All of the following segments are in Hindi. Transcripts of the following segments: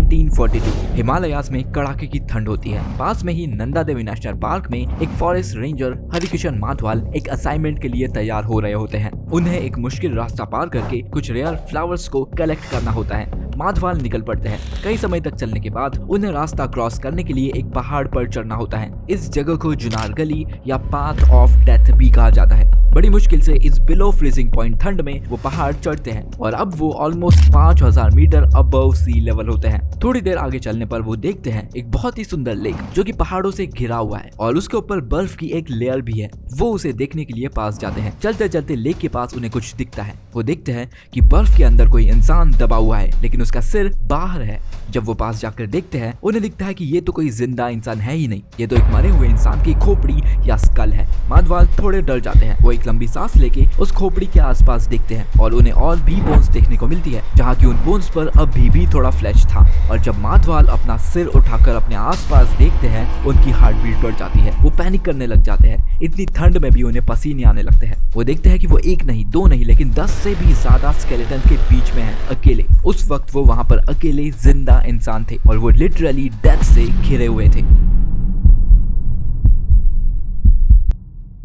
1942 हिमालयाज में कड़ाके की ठंड होती है। पास में ही नंदा देवी नेशनल पार्क में एक फॉरेस्ट रेंजर हरिकिशन माथवाल एक असाइनमेंट के लिए तैयार हो रहे होते हैं। उन्हें एक मुश्किल रास्ता पार करके कुछ रेयर फ्लावर्स को कलेक्ट करना होता है। माधवाल निकल पड़ते हैं। कई समय तक चलने के बाद उन्हें रास्ता क्रॉस करने के लिए एक पहाड़ पर चढ़ना होता है। इस जगह को जुनार गली या पाथ ऑफ डेथ भी कहा जाता है। बड़ी मुश्किल से इस बिलो फ्रीजिंग पॉइंट ठंड में वो पहाड़ चढ़ते हैं और अब वो almost 5000 metre above sea level होते हैं। थोड़ी देर आगे चलने पर वो देखते हैं एक बहुत ही सुंदर लेक जो कि पहाड़ों से घिरा हुआ है और उसके ऊपर बर्फ की एक लेयर भी है। वो उसे देखने के लिए पास जाते हैं। चलते चलते लेक के पास उन्हें कुछ दिखता है। वो देखते हैं कि बर्फ के अंदर कोई इंसान दबा हुआ है, लेकिन उसका सिर बाहर है। जब वो पास जाकर देखते हैं, उन्हें दिखता है कि ये तो कोई जिंदा इंसान है ही नहीं, ये तो एक मरे हुए इंसान की खोपड़ी या स्कल है। माधवाल थोड़े डर जाते हैं। वो एक लंबी सांस लेके उस खोपड़ी के आसपास देखते हैं और उन्हें और भी बोन्स देखने को मिलती है, जहाँ की उन बोन्स पर अभी भी थोड़ा फ्लैश था। और जब माधवाल अपना सिर उठाकर अपने आसपास देखते हैं, उनकी हार्ट बीट बढ़ जाती है। वो पैनिक करने लग जाते हैं। इतनी ठंड में भी उन्हें पसीने आने लगते हैं। वो देखते हैं कि वो एक नहीं, दो नहीं, लेकिन 10 से भी ज्यादा स्केलेटन के बीच में है, अकेले। उस वक्त वो वहां पर अकेले जिंदा इंसान थे और वो लिटरली डेथ से घिरे हुए थे।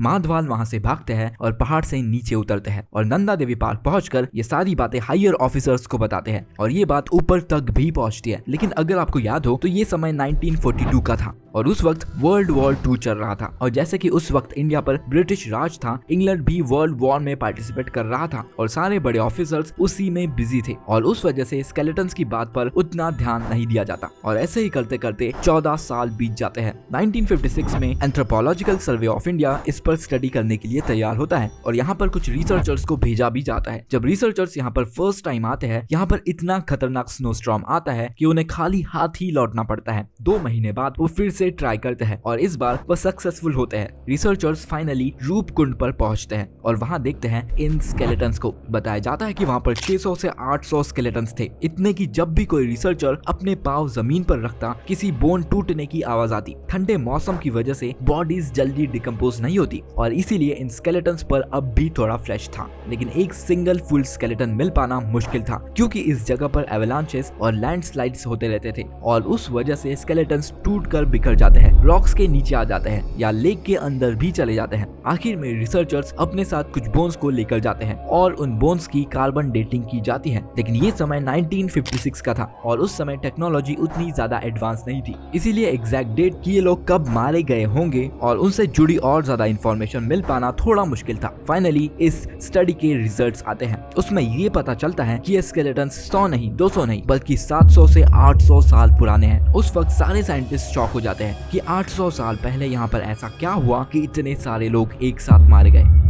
माधवाल वहां से भागते हैं और पहाड़ से नीचे उतरते हैं और नंदा देवी पार्क पहुंचकर ये सारी बातें हायर ऑफिसर्स को बताते हैं और ये बात ऊपर तक भी पहुंचती है। लेकिन अगर आपको याद हो तो ये समय 1942 का था और उस वक्त वर्ल्ड वॉर 2 चल रहा था और जैसे कि उस वक्त इंडिया पर ब्रिटिश राज था, इंग्लैंड भी वर्ल्ड वॉर में पार्टिसिपेट कर रहा था और सारे बड़े ऑफिसर्स उसी में बिजी थे और उस वजह से स्केलेटन्स की बात पर उतना ध्यान नहीं दिया जाता। और ऐसे ही करते करते 14 साल बीत जाते हैं। 1956 में एंथ्रोपोलॉजिकल सर्वे ऑफ इंडिया इस पर स्टडी करने के लिए तैयार होता है और यहाँ पर कुछ रिसर्चर्स को भेजा भी जाता है। जब रिसर्चर्स यहाँ पर फर्स्ट टाइम आते हैं, यहाँ पर इतना खतरनाक स्नोस्टॉर्म आता है कि उन्हें खाली हाथ ही लौटना पड़ता है। 2 महीने बाद वो फिर से ट्राई करते हैं और इस बार वो सक्सेसफुल होते हैं। रिसर्चर्स फाइनली रूपकुंड पर पहुंचते हैं और वहां देखते हैं इन स्केलेटन्स को। बताया जाता है कि वहां पर 600 से 800 स्केलेटन्स थे, इतने की जब भी कोई रिसर्चर अपने पांव जमीन पर रखता, किसी बोन टूटने की आवाज आती। ठंडे मौसम की वजह से बॉडीज जल्दी डिकम्पोज नहीं होती और इसीलिए इन स्केलेटन्स पर अब भी थोड़ा फ्लैश था, लेकिन एक सिंगल फुल स्केलेटन मिल पाना मुश्किल था क्योंकि इस जगह पर एवलांचेस और लैंडस्लाइड्स होते रहते थे और उस वजह से स्केलेटन्स टूटकर बिखर जाते हैं, रॉक्स के नीचे आ जाते हैं या लेक के अंदर भी चले जाते हैं। आखिर में रिसर्चर्स अपने साथ कुछ बोन्स को लेकर जाते हैं और उन बोन्स की कार्बन डेटिंग की जाती है। लेकिन ये समय 1956 का था और उस समय टेक्नोलॉजी उतनी ज्यादा एडवांस नहीं थी, इसीलिए एग्जैक्ट डेट कि ये लोग कब मारे गए होंगे और उनसे जुड़ी और ज्यादा इंफॉर्मेशन मिल पाना थोड़ा मुश्किल था। फाइनली इस स्टडी के रिजल्ट्स आते हैं। उसमें ये पता चलता है कि ये स्केलेटन्स 100 नहीं, 200 नहीं, बल्कि 700 से 800 साल पुराने हैं। उस वक्त सारे साइंटिस्ट शॉक हो जाते हैं कि 800 साल पहले यहाँ पर ऐसा क्या हुआ कि इतने सारे लोग एक साथ मारे गए।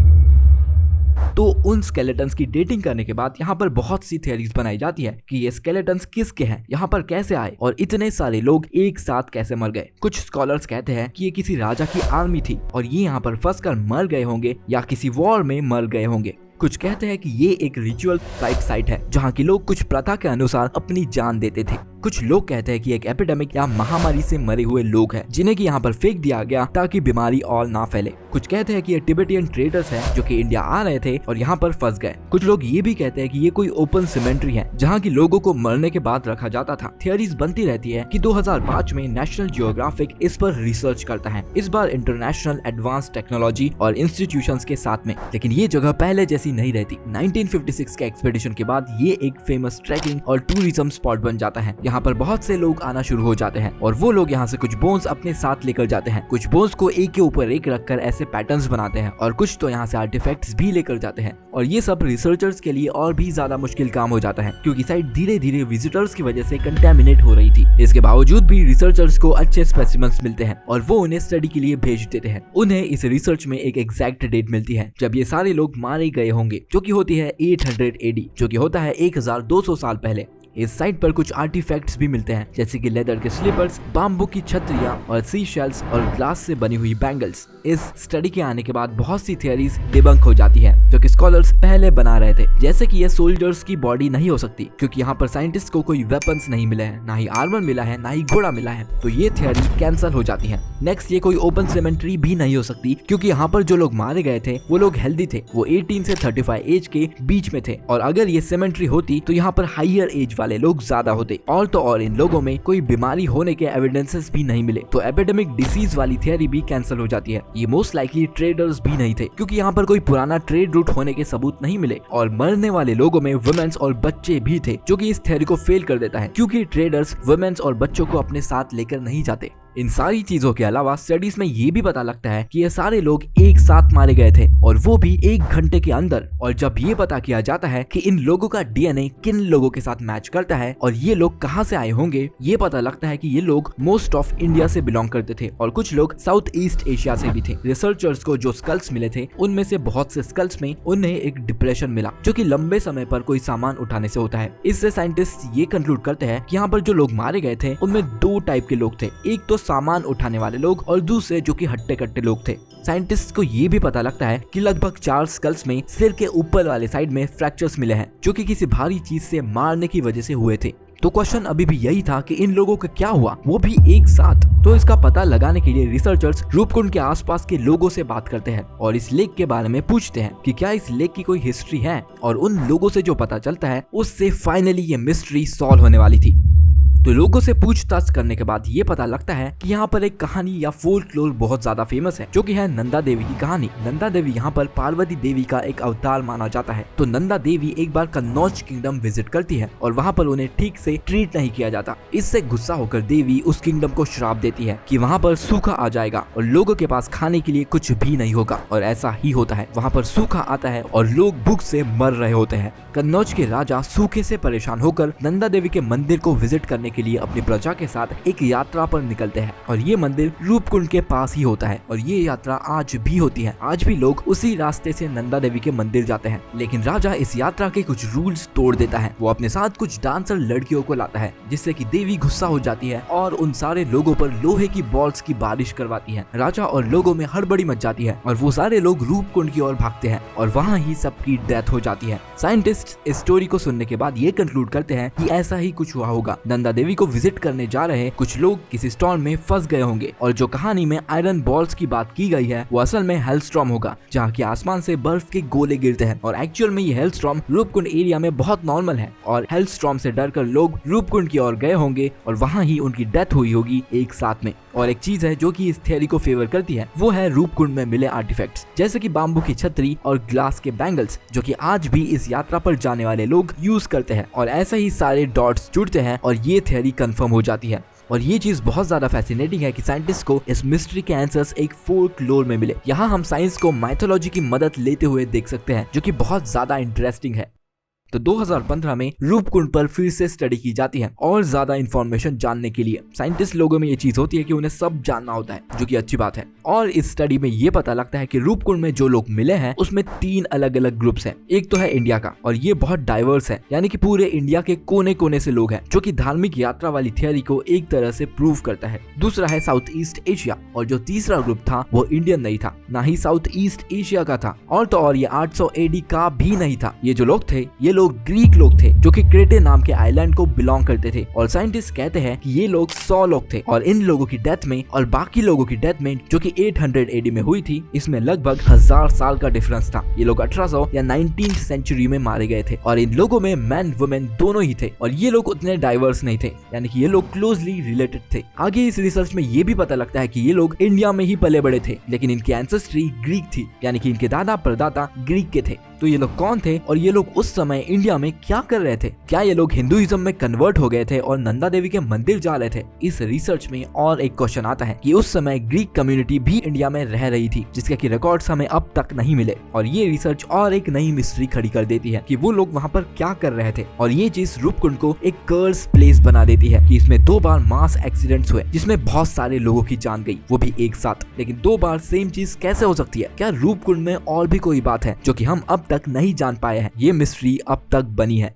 तो उन स्केलेटन्स की डेटिंग करने के बाद यहाँ पर बहुत सी थ्योरीज बनाई जाती है कि ये स्केलेटन्स किसके हैं, यहाँ पर कैसे आए और इतने सारे लोग एक साथ कैसे मर गए। कुछ स्कॉलर्स कहते हैं कि ये किसी राजा की आर्मी थी और ये यहाँ पर फंसकर मर गए होंगे या किसी वॉर में मर गए होंगे। कुछ कहते हैं कि ये एक रिचुअल साइट है जहाँ के लोग कुछ प्रथा के अनुसार अपनी जान देते थे। कुछ लोग कहते हैं कि एक एपिडेमिक या महामारी से मरे हुए लोग हैं जिन्हें कि यहाँ पर फेंक दिया गया ताकि बीमारी और ना फैले। कुछ कहते हैं कि ये तिब्बतियन ट्रेडर्स हैं जो कि इंडिया आ रहे थे और यहाँ पर फंस गए। कुछ लोग ये भी कहते हैं कि ये कोई ओपन सिमेंट्री है जहाँ की लोगों को मरने के बाद रखा जाता था। थियरीज बनती रहती है कि 2005 में नेशनल जियोग्राफिक इस पर रिसर्च करता है, इस बार इंटरनेशनल एडवांस टेक्नोलॉजी और इंस्टीट्यूशंस के साथ में, लेकिन ये जगह पहले जैसी नहीं रहती। 1956 के एक्सपेडिशन के बाद ये एक फेमस ट्रैकिंग और टूरिज्म स्पॉट बन जाता है। यहाँ पर बहुत से लोग आना शुरू हो जाते हैं और वो लोग यहाँ से कुछ बोन्स अपने साथ लेकर जाते हैं। कुछ बोन्स को एक के ऊपर एक रखकर ऐसे पैटर्न्स बनाते हैं और कुछ तो यहाँ से आर्टिफैक्ट्स भी लेकर जाते हैं और ये सब रिसर्चर्स के लिए और भी ज्यादा मुश्किल काम हो जाता है क्योंकि साइट धीरे धीरे विजिटर्स की वजह से कंटेमिनेट हो रही थी। इसके बावजूद भी रिसर्चर्स को अच्छे स्पेसिमेंस मिलते हैं और वो उन्हें स्टडी के लिए भेज देते हैं। उन्हें इस रिसर्च में एक एग्जैक्ट डेट मिलती है जब ये सारे लोग मारे गए होंगे, जो कि होती है 800 AD, जो कि होता है 1200 साल पहले। इस साइट पर कुछ आर्टिफैक्ट्स भी मिलते हैं जैसे कि लेदर के स्लीपर्स, बाम्बू की छतरियां और सी शेल्स और ग्लास से बनी हुई बैंगल्स। इस स्टडी के आने के बाद बहुत सी थियरीज डिबंक हो जाती है जो कि स्कॉलर्स पहले बना रहे थे, जैसे कि ये सोल्जर्स की बॉडी नहीं हो सकती क्योंकि यहाँ पर साइंटिस्ट को कोई वेपन्स नहीं मिले हैं, ना ही आर्मर मिला है, ना ही घोड़ा मिला है, तो ये थियरी कैंसिल हो जाती है। नेक्स्ट, ये कोई ओपन सेमेंट्री भी नहीं हो सकती क्योंकि यहाँ पर जो लोग मारे गए थे वो लोग हेल्दी थे, वो 18 से 35 एज के बीच में थे और अगर ये सेमेंट्री होती तो यहाँ पर हायर एज वाले लोग ज्यादा होते और तो और इन लोगों में कोई बीमारी होने के एविडेंसेस भी नहीं मिले, तो एपिडेमिक डिसीज वाली थियरी भी कैंसिल हो जाती है। ये मोस्ट लाइकली ट्रेडर्स भी नहीं थे, क्योंकि यहाँ पर कोई पुराना ट्रेड रूट होने के सबूत नहीं मिले, और मरने वाले लोगों में वुमेन्स और बच्चे भी थे, जो कि इस थियरी को फेल कर देता है, क्योंकि ट्रेडर्स वुमेन्स और बच्चों को अपने साथ लेकर नहीं जाते। इन सारी चीजों के अलावा स्टडीज में ये भी पता लगता है कि ये सारे लोग एक साथ मारे गए थे, और वो भी 1 घंटे के अंदर। और जब ये पता किया जाता है कि इन लोगों का डीएनए किन लोगों के साथ मैच करता है और ये लोग कहाँ से आए होंगे, ये पता लगता है कि ये लोग मोस्ट ऑफ इंडिया से बिलोंग करते थे और कुछ लोग साउथ ईस्ट एशिया से भी थे। रिसर्चर्स को जो स्कल्स मिले थे उनमें से बहुत से स्कल्स में उन्हें एक डिप्रेशन मिला, जो कि लंबे समय पर कोई सामान उठाने से होता है। इससे साइंटिस्ट ये कंक्लूड करते हैं कि यहाँ पर जो लोग मारे गए थे उनमें 2 टाइप के लोग थे, एक तो सामान उठाने वाले लोग और दूसरे जो कि हट्टे कट्टे लोग थे। साइंटिस्ट को ये भी पता लगता है कि लगभग 4 स्कल्स में सिर के ऊपर वाले साइड में फ्रैक्चर्स मिले हैं, जो कि किसी भारी चीज से मारने की वजह से हुए थे। तो क्वेश्चन अभी भी यही था कि इन लोगों का क्या हुआ, वो भी एक साथ। तो इसका पता लगाने के लिए रिसर्चर्स रूपकुंड के आसपास के लोगों से बात करते हैं और इस लेक के बारे में पूछते हैं कि क्या इस लेक की कोई हिस्ट्री है, और उन लोगों से जो पता चलता है उससे फाइनली ये मिस्ट्री सॉल्व होने वाली थी। तो लोगों से पूछताछ करने के बाद ये पता लगता है कि यहाँ पर एक कहानी या फोल्कलोर बहुत ज्यादा फेमस है, जो कि है नंदा देवी की कहानी। नंदा देवी यहाँ पर पार्वती देवी का एक अवतार माना जाता है। तो नंदा देवी एक बार कन्नौज किंगडम विजिट करती है और वहाँ पर उन्हें ठीक से ट्रीट नहीं किया जाता। इससे गुस्सा होकर देवी उस किंगडम को श्राप देती है कि वहाँ पर सूखा आ जाएगा और लोगों के पास खाने के लिए कुछ भी नहीं होगा, और ऐसा ही होता है। वहाँ पर सूखा आता है और लोग भूख से मर रहे होते हैं। कन्नौज के राजा सूखे से परेशान होकर नंदा देवी के मंदिर को विजिट करने के लिए अपनी प्रजा के साथ एक यात्रा पर निकलते हैं, और ये मंदिर रूपकुंड के पास ही होता है, और ये यात्रा आज भी होती है। आज भी लोग उसी रास्ते से नंदा देवी के मंदिर जाते हैं। लेकिन राजा इस यात्रा के कुछ रूल्स तोड़ देता है। वो अपने साथ कुछ डांसर लड़कियों को लाता है, जिससे कि देवी गुस्सा हो जाती है और उन सारे लोगों पर लोहे की बॉल्स की बारिश करवाती है। राजा और लोगों में हड़बड़ी मच जाती है और वो सारे लोग रूपकुंड की ओर भागते हैं और वहाँ ही सबकी डेथ हो जाती है। साइंटिस्ट इस स्टोरी को सुनने के बाद ये कंक्लूड करते हैं कि ऐसा ही कुछ हुआ होगा। नंदा देवी को विजिट करने जा रहे कुछ लोग किसी स्टॉर्म में फंस गए होंगे, और जो कहानी में आयरन बॉल्स की बात की गई है वो असल में हेलस्टॉर्म होगा, जहाँ की आसमान से बर्फ के गोले गिरते हैं। और एक्चुअल में ये हेलस्टॉर्म रूपकुंड एरिया में बहुत नॉर्मल है, और हेलस्टॉर्म से डरकर लोग रूपकुंड की ओर गए होंगे और वहाँ ही उनकी डेथ हुई होगी एक साथ में। और एक चीज है जो कि इस थियरी को फेवर करती है, वो है रूपकुंड में मिले आर्टिफैक्ट्स, जैसे कि बाम्बू की छतरी और ग्लास के बैंगल्स, जो कि आज भी इस यात्रा पर जाने वाले लोग यूज करते हैं। और ऐसे ही सारे डॉट्स जुड़ते हैं और ये थियरी कंफर्म हो जाती है। और ये चीज बहुत ज्यादा फैसिनेटिंग है कि साइंटिस्ट को इस मिस्ट्री के आंसर्स एक फोल्कलोर में मिले। यहाँ हम साइंस को माइथोलॉजी की मदद लेते हुए देख सकते हैं, जो कि बहुत ज्यादा इंटरेस्टिंग है। तो 2015 में रूपकुंड पर फिर से स्टडी की जाती है और ज्यादा इंफॉर्मेशन जानने के लिए। साइंटिस्ट लोगों में ये चीज होती है कि उन्हें सब जानना होता है, जो कि अच्छी बात है। और इस स्टडी में ये पता लगता है कि रूपकुंड में जो लोग मिले हैं उसमें 3 अलग अलग ग्रुप्स हैं। एक तो है इंडिया का, और ये बहुत डाइवर्स है, यानी कि पूरे इंडिया के कोने कोने से लोग हैं, जो कि धार्मिक यात्रा वाली थियरी को एक तरह से प्रूव करता है। दूसरा है साउथ ईस्ट एशिया, और जो तीसरा ग्रुप था वो इंडियन नहीं था, ना ही साउथ ईस्ट एशिया का था, और तो और ये 800 AD का भी नहीं था। ये जो लोग थे ये लोग ग्रीक लोग थे, जो कि क्रेटे नाम के आइलैंड को बिलोंग करते थे। और साइंटिस्ट कहते हैं कि ये लोग 100 लोग थे, और इन लोगों की डेथ में और बाकी लोगों की डेथ में, जो कि 800 AD में हुई थी, इसमें लगभग 1000 साल का डिफरेंस था। ये लोग 1800 या 19th सेंचुरी में मारे गए थे, और इन लोगों में मैन वुमेन दोनों ही थे, और ये लोग उतने डाइवर्स नहीं थे, यानी कि ये लोग क्लोजली रिलेटेड थे। आगे इस रिसर्च में ये भी पता लगता है कि ये लोग इंडिया में ही पले बड़े थे, लेकिन इनकी एंसेस्ट्री ग्रीक थी, यानी कि इनके दादा परदादा ग्रीक के थे। तो ये लोग कौन थे और ये लोग उस समय इंडिया में क्या कर रहे थे? क्या ये लोग हिंदुइज्म में कन्वर्ट हो गए थे और नंदा देवी के मंदिर जा रहे थे? इस रिसर्च में और एक क्वेश्चन आता है कि उस समय ग्रीक कम्युनिटी भी इंडिया में रह रही थी, जिसके की रिकॉर्ड्स हमें अब तक नहीं मिले। और ये रिसर्च और एक नई मिस्ट्री खड़ी कर देती है कि वो लोग वहाँ पर क्या कर रहे थे। और ये चीज रूपकुंड को एक कर्स प्लेस बना देती है कि इसमें 2 बार मास एक्सीडेंट्स हुए, जिसमें बहुत सारे लोगों की जान गई, वो भी एक साथ। लेकिन 2 बार सेम चीज कैसे हो सकती है? क्या रूपकुंड में और भी कोई बात है जो कि हम अब तक नहीं जान पाए हैं? ये मिस्ट्री अब तक बनी है।